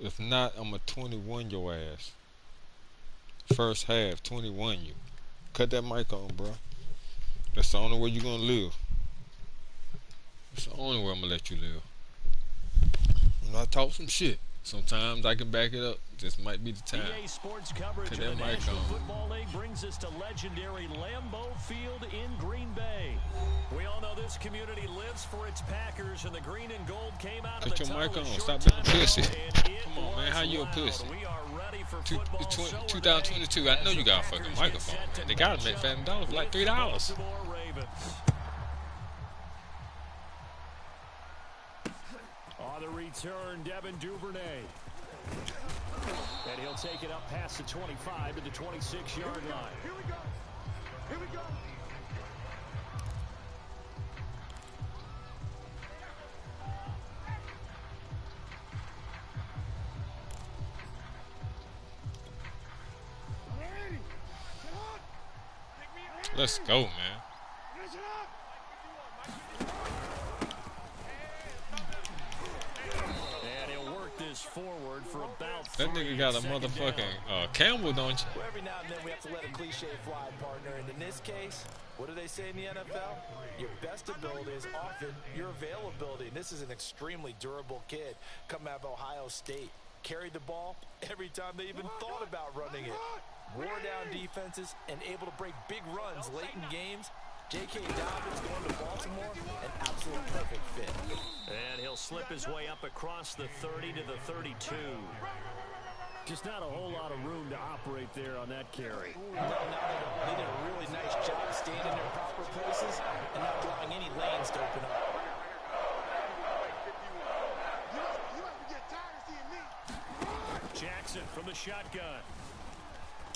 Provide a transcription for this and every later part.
If not, I'm a 21 your ass. First half, 21 you. Cut that mic on, bro. That's the only way you gonna live. That's the only way I'm gonna let you live. And I talk some shit. Sometimes I can back it up. This might be the time. EA Sports coverage of the National Football League brings us to legendary Lambeau Field in Green Bay. We all know this community lives for its Packers, and the green and gold came out of the tunnel. Put your mic on. Stop being a pussy. Come on, man. How you a pussy? We are ready for football. 2022. I know you got a fucking microphone, man. They got them at $5 for like $3. On the return, Devin Duvernay. And he'll take it up past the 25 to the 26-yard line. Here we go. Here we go. Let's go, man. And he'll work this forward for about that nigga got a motherfucking Campbell, don't you? Well, every now and then we have to let a cliche fly, partner. And in this case, what do they say in the NFL? Your best ability is often your availability. And this is an extremely durable kid coming out of Ohio State. Carried the ball every time they even thought about running it. Wore down defenses and able to break big runs late in games. J.K. Dobbins going to Baltimore, an absolute perfect fit. And he'll slip his way up across the 30 to the 32. Just not a whole lot of room to operate there on that carry. No, not at all. They did a really nice job staying in their proper places and not allowing any lanes to open up. Jackson from the shotgun.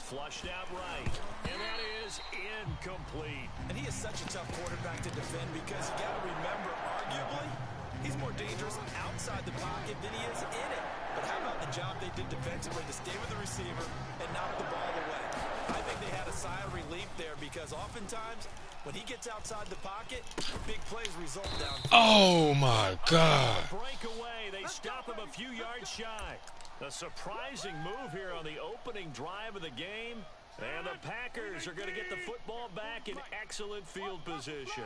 Flushed out right. And that is incomplete. And he is such a tough quarterback to defend because you got to remember, arguably, he's more dangerous outside the pocket than he is in it. But how about the job they did defensively to stay with the receiver and knock the ball away? I think they had a sigh of relief there because oftentimes when he gets outside the pocket, big plays result downfield. Oh, my God. Breakaway. They stop him a few yards shy. A surprising move here on the opening drive of the game. And the Packers are going to get the football back in excellent field position.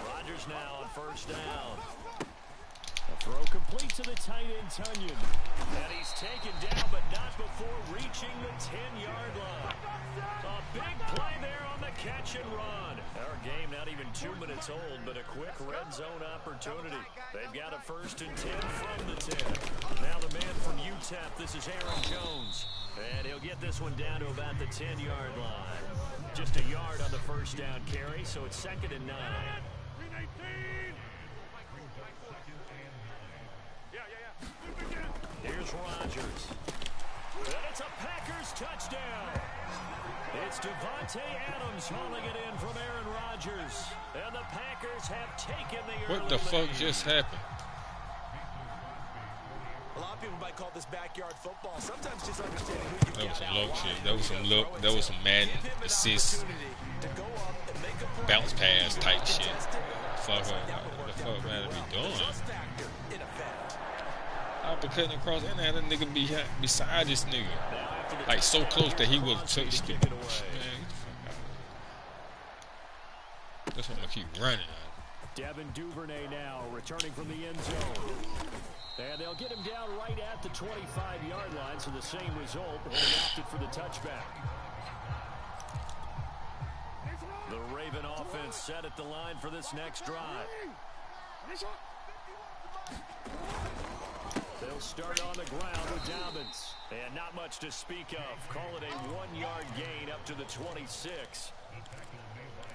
Rodgers now on first down. A throw complete to the tight end, Tunyon. And he's taken down, but not before reaching the 10-yard line. A big play there on the catch and run. Our game not even 2 minutes old, but a quick red zone opportunity. They've got a 1st and 10 from the 10. Now the man from UTEP, this is Aaron Jones. And he'll get this one down to about the 10-yard line. Just a yard on the first down carry, so it's 2nd and 9. Here's Rodgers. And it's a Packers touchdown. It's Devontae Adams hauling it in from Aaron Rodgers. And the Packers have taken the early What the fuck lead. just happened? A lot of people might call this backyard football. Sometimes just understanding who you That was got some out low wide shit. and That was who some you low. gotta throw it That was to. some Madden Give him an assist, opportunity to go up and make a play. bounce pass type Contested. shit. Fuck, Looks like that what one the worked fuck out man pretty be well. doing? Trust factor in effect. I been cutting across and had a nigga beside this nigga, like so close that he would touch the. Man, get the fuck out. That's what I'm gonna keep running at. Devin Duvernay now returning from the end zone. And they'll get him down right at the 25-yard line, so the same result, but he opted for the touchback. The Raven offense set at the line for this next drive. They'll start on the ground with Dobbins. And not much to speak of. Call it a 1-yard gain up to the 26.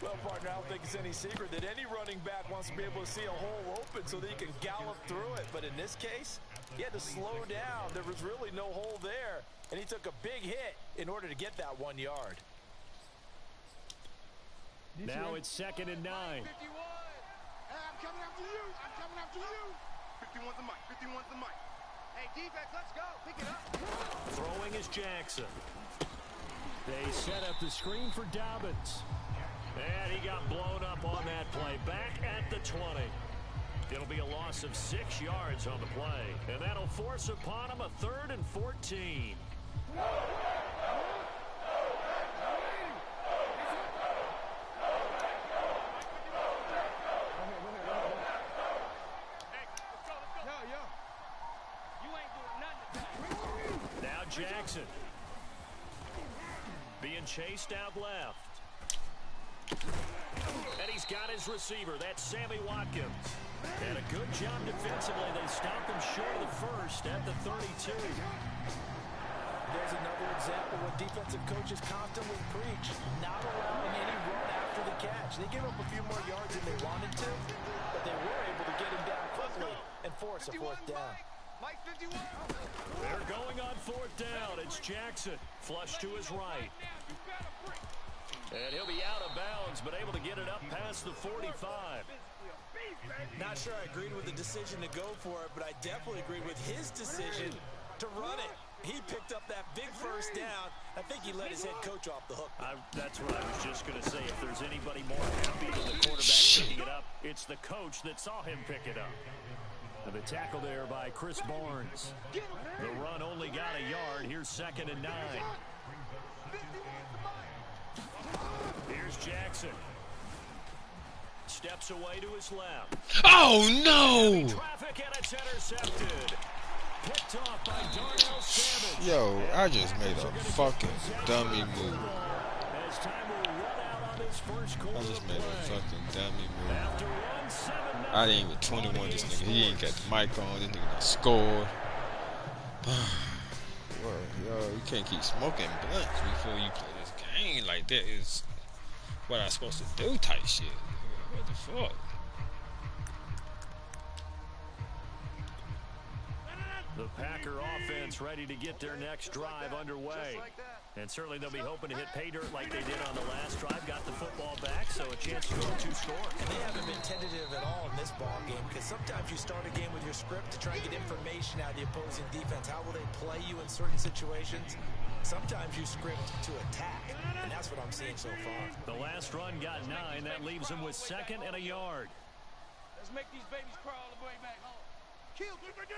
Well, partner, I don't think it's any secret that any running back wants to be able to see a hole open so that he can gallop through it. But in this case, he had to slow down. There was really no hole there. And he took a big hit in order to get that 1 yard. Now it's 2nd and 9. 51. Hey, I'm coming after you. I'm coming after you. 51's the mic. 51's the mic. Hey, defense, let's go. Pick it up. Throwing is Jackson. They set up the screen for Dobbins. And he got blown up on that play. Back at the 20. It'll be a loss of 6 yards on the play, and that'll force upon him a 3rd and 14. Now Jackson being chased out left. And he's got his receiver. That's Sammy Watkins. And a good job defensively. They stopped him short of the first at the 32. There's another example what defensive coaches constantly preach, not allowing any run after the catch. They gave up a few more yards than they wanted to, but they were able to get him down quickly and force a 4th down. They're going on 4th down. It's Jackson. Flush to his right. And he'll be out of bounds, but able to get it up past the 45. Not sure I agreed with the decision to go for it, but I definitely agreed with his decision to run it. He picked up that big 1st down. I think he let his head coach off the hook. That's what I was just going to say. If there's anybody more happy than the quarterback picking it up, it's the coach that saw him pick it up. And the tackle there by Chris Barnes. The run only got a yard. Here's 2nd and 9. Here's Jackson. Steps away to his left. Oh, no! Traffic, and it's intercepted. Picked off by Darnell Savage. Yo, I just made a fucking dummy move. As time will run out on his first quarter. I just made a fucking dummy move. After 1-7. I didn't even 21 this nigga. He ain't got the mic on. This nigga done scored. Yo, you can't keep smoking blunts before you play this game like that. Is what I'm supposed to do type shit. What the fuck? The Packer offense ready to get their next drive underway. And certainly they'll be hoping to hit pay dirt like they did on the last drive. Got the football back, so a chance to go 2 scores. And they haven't been tentative at all in this ball game, because sometimes you start a game with your script to try and get information out of the opposing defense. How will they play you in certain situations? Sometimes you script to attack, and that's what I'm seeing so far. The last run got 9. That leaves them with 2nd and a yard. Let's make these babies crawl all the way back home. Kill, get it!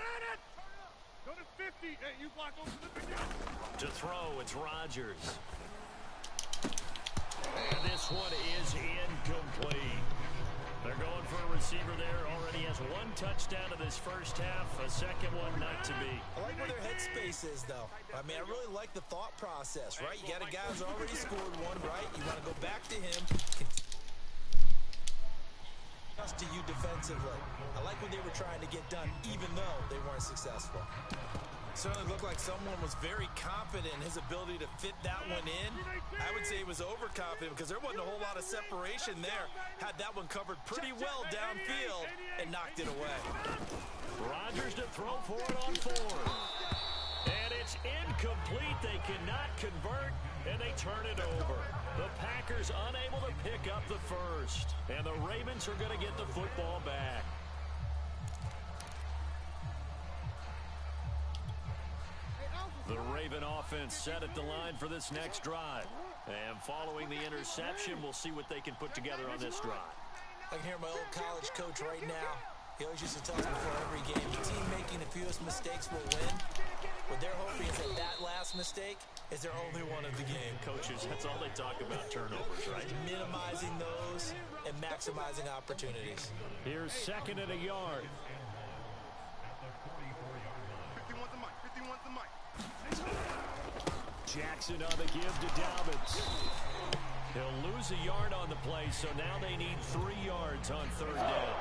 Go to 50. Hey, you block over To throw, it's Rodgers. And this one is incomplete. They're going for a receiver there. Already has 1 touchdown in this first half. A second one not to be. I like where their headspace is, though. I mean, I really like the thought process, right? You got a guy who's already scored 1, right? You want to go back to him. To you defensively. I like what they were trying to get done, even though they weren't successful. Certainly looked like someone was very confident in his ability to fit that one in. I would say he was overconfident because there wasn't a whole lot of separation there. Had that one covered pretty well downfield and knocked it away. Rodgers to throw for it on 4th. And it's incomplete. They cannot convert, and they turn it over. The Packers unable to pick up the first. And the Ravens are going to get the football back. The Raven offense set at the line for this next drive. And following the interception, we'll see what they can put together on this drive. I can hear my old college coach right now. He always used to tell us before every game, the team making the fewest mistakes will win. What they're hoping is that last mistake is their only one of the game. Coaches, that's all they talk about, turnovers, right? Minimizing those and maximizing opportunities. Here's 2nd and a yard. 51's the mic. 51's the mic. Jackson on the give to Dalvin. He'll lose a yard on the play, so now they need 3 yards on 3rd down.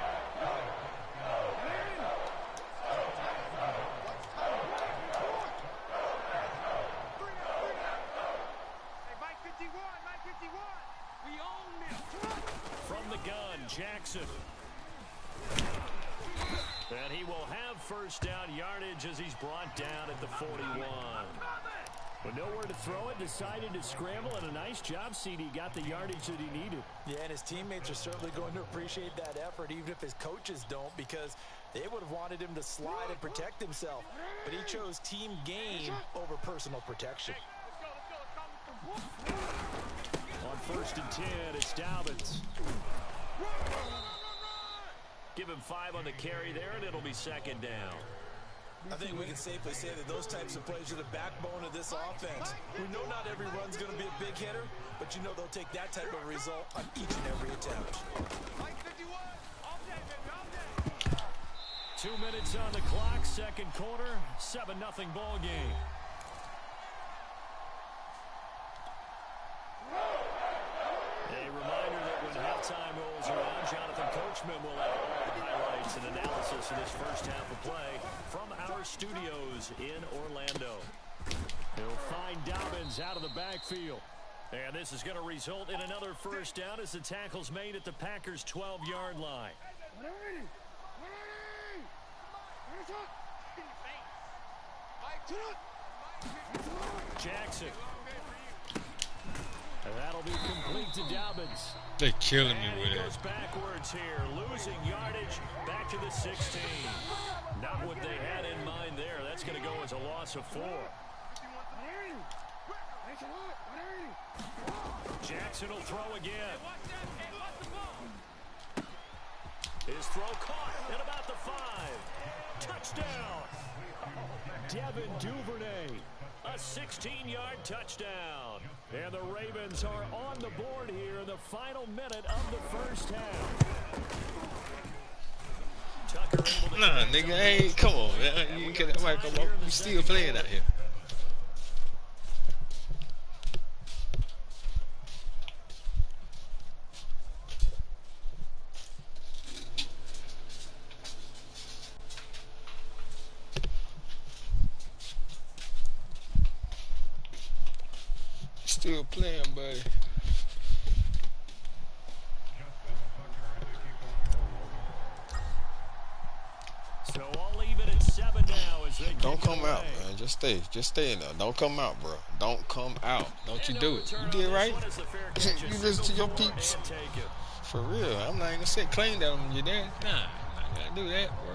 From the gun, Jackson. And he will have 1st down yardage as he's brought down at the 41. But nowhere to throw it, decided to scramble, and a nice job, CD. Got the yardage that he needed. Yeah, and his teammates are certainly going to appreciate that effort, even if his coaches don't, because they would have wanted him to slide and protect himself. But he chose team gain over personal protection. On 1st and 10, it's Dalvin. Give him 5 on the carry there, and it'll be second down. I think we can safely say that those types of plays are the backbone of this offense. We know not every run's going to be a big hitter, but you know they'll take that type of result on each and every attempt. 2 minutes on the clock, second quarter, 7-0 ball game. A reminder that when halftime rolls around, Jonathan Coachman will have all the highlights and analysis of this first half of play from our studios in Orlando. He'll find Dobbins out of the backfield. And this is going to result in another first down as the tackle's made at the Packers' 12-yard line. Jackson. And that'll be complete to Dobbins. They killing me And with he it. goes backwards here, losing yardage back to the 16. Not what they had in mind there. That's going to go as a loss of 4. Jackson will throw again. His throw caught at about the 5. Touchdown. Devin Duvernay. A 16-yard touchdown. And the Ravens are on the board here in the final minute of the first half. Tucker able to Nah, nigga, hey, come on, man. You get that mic come on. We still playing out here. Still playing, buddy. So all even at 7 now as they Don't kick it come out, away. man. Just stay in there. Don't come out, bro. Don't come out. Don't you And do no it. return You on did this right. one as the fair catch You is listen to your singled for peeps. and taken. For real. I'm not even gonna say claim that on you, dad. Nah, I'm not gonna do that, bro.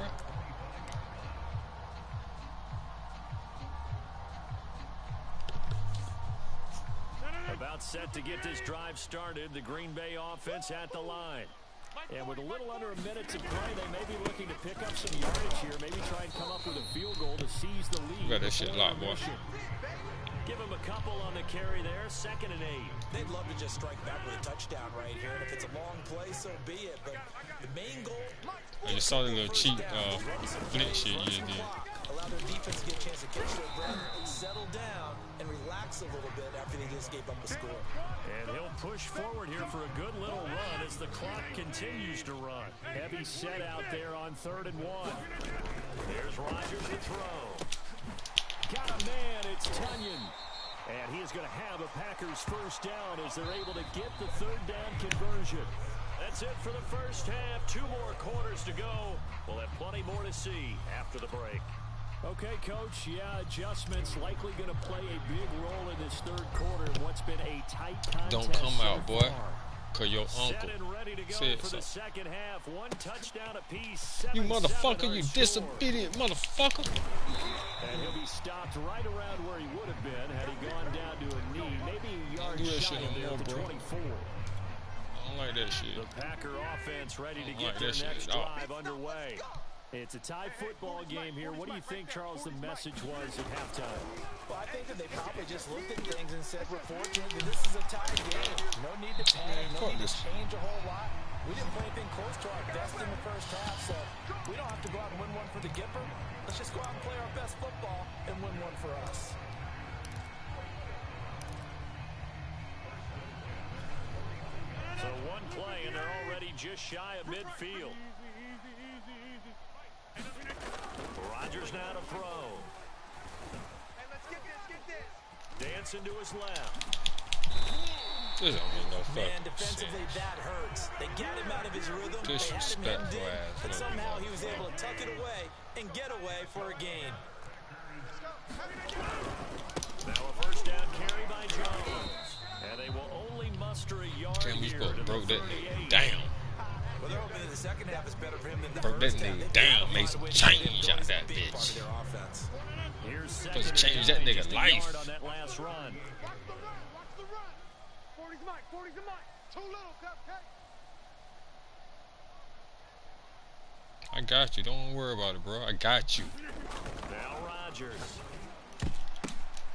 About set to get this drive started, the Green Bay offense at the line. And with a little under a minute to play, they may be looking to pick up some yardage here, maybe try and come up with a field goal to seize the lead. You got that shit before locked, boy. intermission. Give him a couple on the carry there, 2nd and 8. They'd love to just strike back with a touchdown right here, and if it's a long play, so be it. But the main goal... And you saw the little cheap flint shit you just did. Allow their defense to get a chance to catch their breath, settle down, and relax a little bit after they just gave up a score. And he'll push forward here for a good little run as the clock continues to run. Heavy set out there on 3rd and 1. There's Rodgers to throw. Got a man, it's Tunyon. And he is going to have a Packers first down as they're able to get the 3rd down conversion. That's it for the first half. 2 more quarters to go. We'll have plenty more to see after the break. Okay, Coach, yeah, adjustments likely going to play a big role in this 3rd quarter in what's been a tight contest. Don't come so out, boy. far. Cause your uncle Set and ready to go said for so. the second half. 1 touchdown apiece. You 7-7 motherfucker, our you score. disobedient motherfucker. And he'll be stopped right around where he would have been had he gone down to a knee. Maybe a yard do that shy shit of no there more, at the bro. 24. I don't like that shit. The Packer offense ready to I don't get like their that shit next at all. drive underway. It's a tie football game here. What do you think, Charles, the message was at halftime? Well, I think that they probably just looked at things and said, we're fortunate that this is a tie game. No need to panic, no fuck need to this. change a whole lot. We didn't play anything close to our best in the first half, so we don't have to go out and win one for the Gipper. Let's just go out and play our best football and win one for us. So 1 play, and they're already just shy of midfield. Rodgers now to throw. Hey, let's get this. Dancing to his left. This don't make no Man, fucking defensively, sense. that hurts. They got him out of his rhythm. They had him hemmed Disrespectful in, ass but somehow he was motherfucker. able to tuck it away and get away for a gain. Now a first down carry by Jones. And they will only muster a yard Damn, we here supposed to to the broke that 38. nigga down. Well, they're hoping that the second half is better for him than the Broke that first half. nigga They've down, got to made find a some way to get him change going. out It's a that big part bitch. of their offense. Here's Supposed to second change and that 9, nigga just a life. yard on that last run. Watch the run. Watch the run. 40's Mike. 40's the Mike. Too little, cupcake. I got you. Don't worry about it, bro. I got you. Now Rodgers.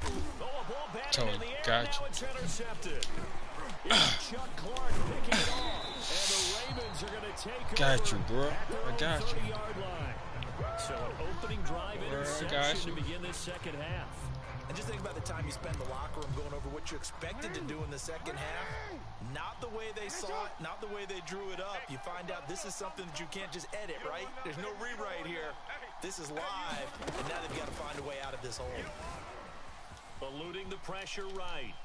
Oh, a ball batted Told in you, the air. got Now you. it's intercepted. It's Chuck Clark picking it off. And the Ravens are going to take Got over you, bro. at their I own got you. 30-yard line. So an opening drive Bro, I got interception you. to begin this second half. And just think about the time you spend in the locker room going over what you expected to do in the second half. Not the way they saw it, not the way they drew it up. You find out this is something that you can't just edit, right? There's no rewrite here. This is live, and now they've got to find a way out of this hole. Eluding the pressure right.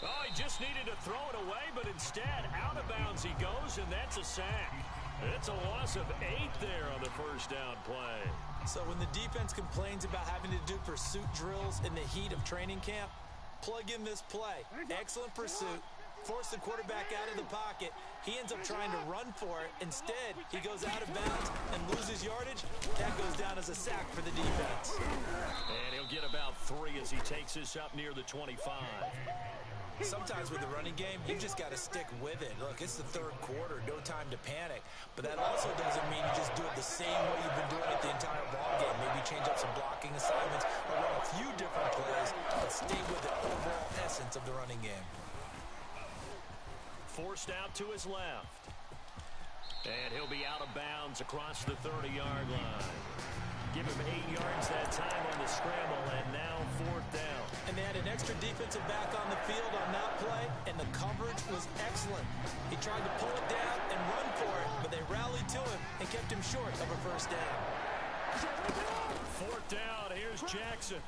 Oh, he just needed to throw it away, but instead, out of bounds he goes, and that's a sack. It's a loss of 8 there on the first down play. So when the defense complains about having to do pursuit drills in the heat of training camp, plug in this play. Excellent pursuit. Force the quarterback out of the pocket. He ends up trying to run for it. Instead, he goes out of bounds and loses yardage. That goes down as a sack for the defense. And he'll get about 3 as he takes this up near the 25. Sometimes with the running game, you just got to stick with it. Look, it's the third quarter, no time to panic. But that also doesn't mean you just do it the same way you've been doing it the entire ball game. Maybe change up some blocking assignments or run a few different plays, but stay with the overall essence of the running game. Forced out to his left. And he'll be out of bounds across the 30-yard line. Give him 8 yards that time on the scramble, and now 4th down. And they had an extra defensive back on the field on that play, and the coverage was excellent. He tried to pull it down and run for it, but they rallied to him and kept him short of a first down. 4th down, here's Jackson.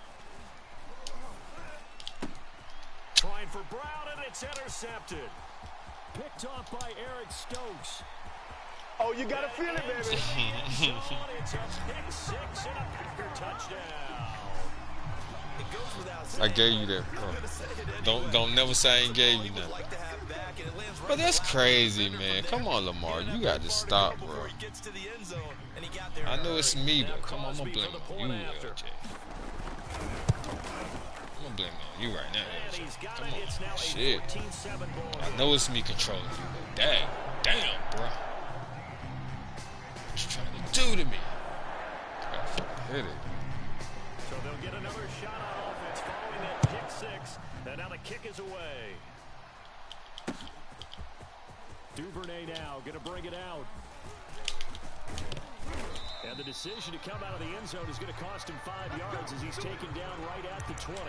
Trying for Brown, and it's intercepted. Picked off by Eric Stokes. Oh, you gotta feel it, baby. It's a pick 6 and a Packer touchdown. It goes without saying. I gave you that, bro. Don't never say I ain't gave you nothing. But that's crazy, man. Come on, Lamar. You got to stop, bro. I know it's me, but come on, I'm going to blame on you, LJ. I'm going to blame on you right now, LJ. Come on. Shit. I know it's me controlling you, but damn, bro. What you trying to do to me? I got fucking hit it. So they'll get another shot on offense following that pick 6. And now the kick is away. Duvernay now going to bring it out. And the decision to come out of the end zone is going to cost him 5 yards as he's taken down right at the 20.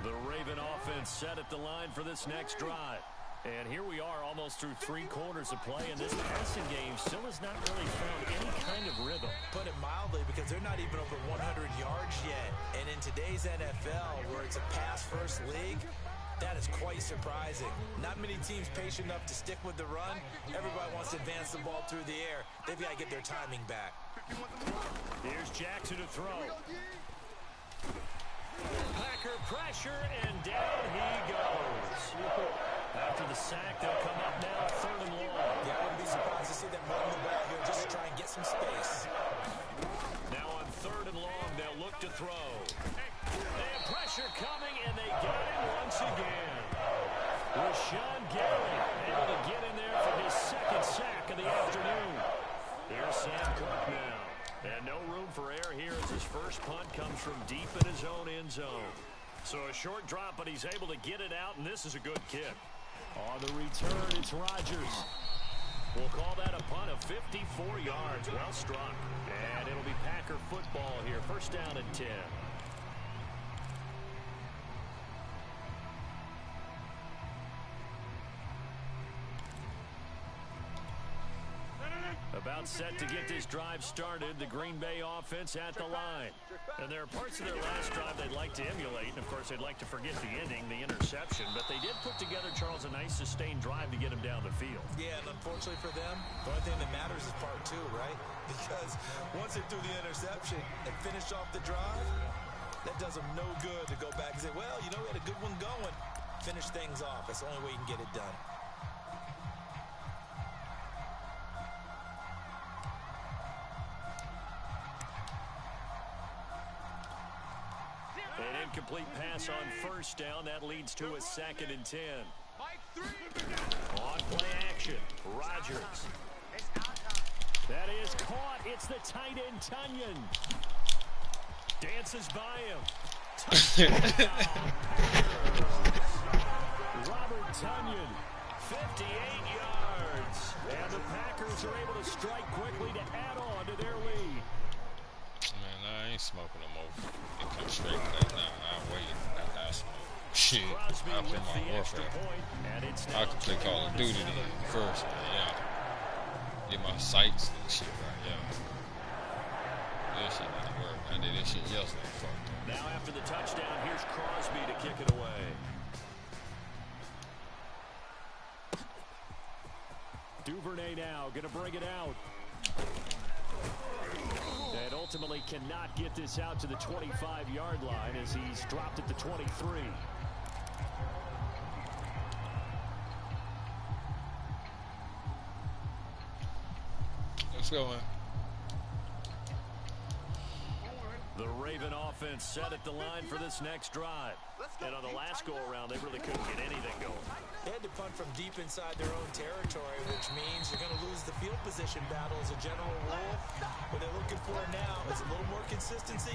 The Raven offense set at the line for this next drive. And here we are almost through 3 quarters of play, and this passing game still has not really found any kind of rhythm. Put it mildly, because they're not even over 100 yards yet. And in today's NFL, where it's a pass-first league, that is quite surprising. Not many teams patient enough to stick with the run. Everybody wants to advance the ball through the air. They've got to get their timing back. Here's Jackson to throw. Packer pressure, and down he goes. After the sack, they'll come up now 3rd and long. Yeah, I wouldn't be surprised to see them run the ball here just to try and get some space. Now on 3rd and long, they'll look to throw. They have pressure coming, and they got him once again. Rashawn Gary able to get in there for his 2nd sack of the afternoon. Here's Sam Cook now. And no room for error here as his first punt comes from deep in his own end zone. So a short drop, but he's able to get it out, and this is a good kick. On the return, it's Rodgers. We'll call that a punt of 54 yards. Well struck. And it'll be Packer football here. 1st down and 10. About set to get this drive started, the Green Bay offense at the line. And there are parts of their last drive they'd like to emulate, and of course they'd like to forget the ending, the interception, but they did put together, Charles, a nice sustained drive to get him down the field. Yeah, and unfortunately for them, the only thing that matters is part 2, right? Because once they threw the interception and finished off the drive, that does them no good to go back and say, well, you know, we had a good one going. Finish things off. That's the only way you can get it done. incomplete pass on first down. That leads to a 2nd and 10. On play action, Rodgers. That is caught. It's the tight end, Tunyon. Dances by him. Robert Tunyon, 58 yards. And the Packers are able to strike quickly to add on to their lead. Man, I ain't smoking no more. It comes straight to that now. I wait. I smoke. Shit. I play my warfare. I could play Call of Duty then first, man. Yeah. Get my sights and shit right, yeah. That shit didn't work. I did that shit yesterday. Fuck that. Now after the touchdown, here's Crosby to kick it away. Duvernay now going to bring it out. And ultimately cannot get this out to the 25-yard line as he's dropped at the 23. Let's go, man. The Raven offense set at the line for this next drive. And on the last go-around, they really couldn't get anything going. They had to punt from deep inside their own territory, which means you're going to lose the field position battle as a general rule. What they're looking for now is a little more consistency,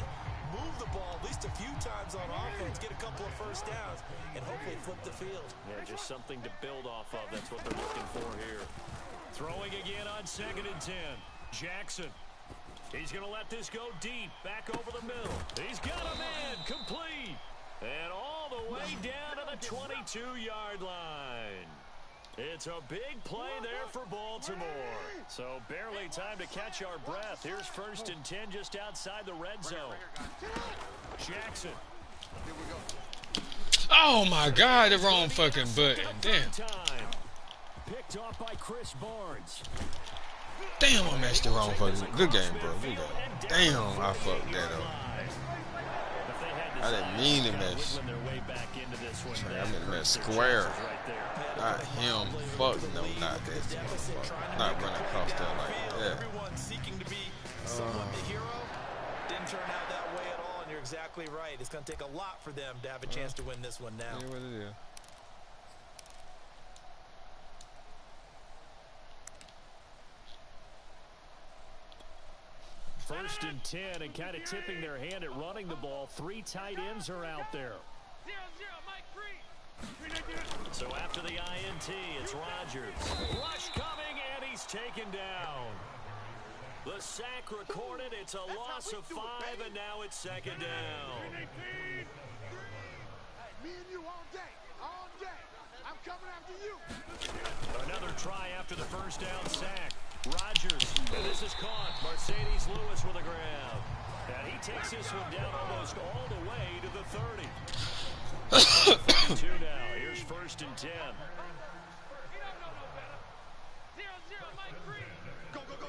move the ball at least a few times on offense, get a couple of first downs, and hopefully flip the field. Yeah, just something to build off of. That's what they're looking for here. Throwing again on 2nd and 10. Jackson. He's going to let this go deep, back over the middle. He's got a man, complete. And all the way down to the 22-yard line. It's a big play there for Baltimore. So barely time to catch our breath. Here's 1st and 10 just outside the red zone. Jackson. Oh, my God, the wrong fucking button. Damn. Picked off by Chris Barnes. Damn, I matched the wrong fucking. Good game, bro. Good game. Damn, I fucked that up. I didn't mean to mess. I meant to mess square. Not him. Fuck no, not that. Not running across there like that. Everyone seeking to be somewhat the hero didn't turn out that way at all, and you're exactly right. It's going to take a lot for them to have a chance to win this one now. Yeah, what it is. First and 10, and kind of tipping their hand at running the ball. 3 tight ends are out there. So after the INT, it's Rodgers. Rush coming, and he's taken down. The sack recorded. It's a loss of 5, and now it's 2nd down. Hey, me and you all day. All day. I'm coming after you. Another try after the first down sack. Rodgers, and this is caught. Mercedes Lewis with a grab. And he takes this one down almost all the way to the 30. 2 now. Here's 1st and 10. Go, go, go.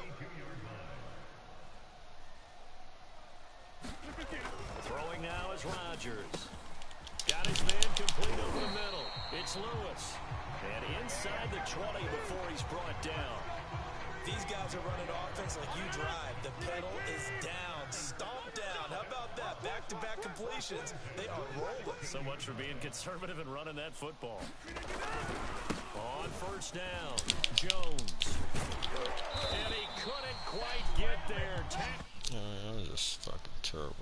Throwing now is Rodgers. Got his man complete over the middle. It's Lewis. And inside the 20 before he's brought down. These guys are running offense like you drive. The pedal is down, stomped down. How about that? Back-to-back completions. They are rolling. So much for being conservative and running that football. On 1st down, Jones. And he couldn't quite get there. That was just fucking terrible.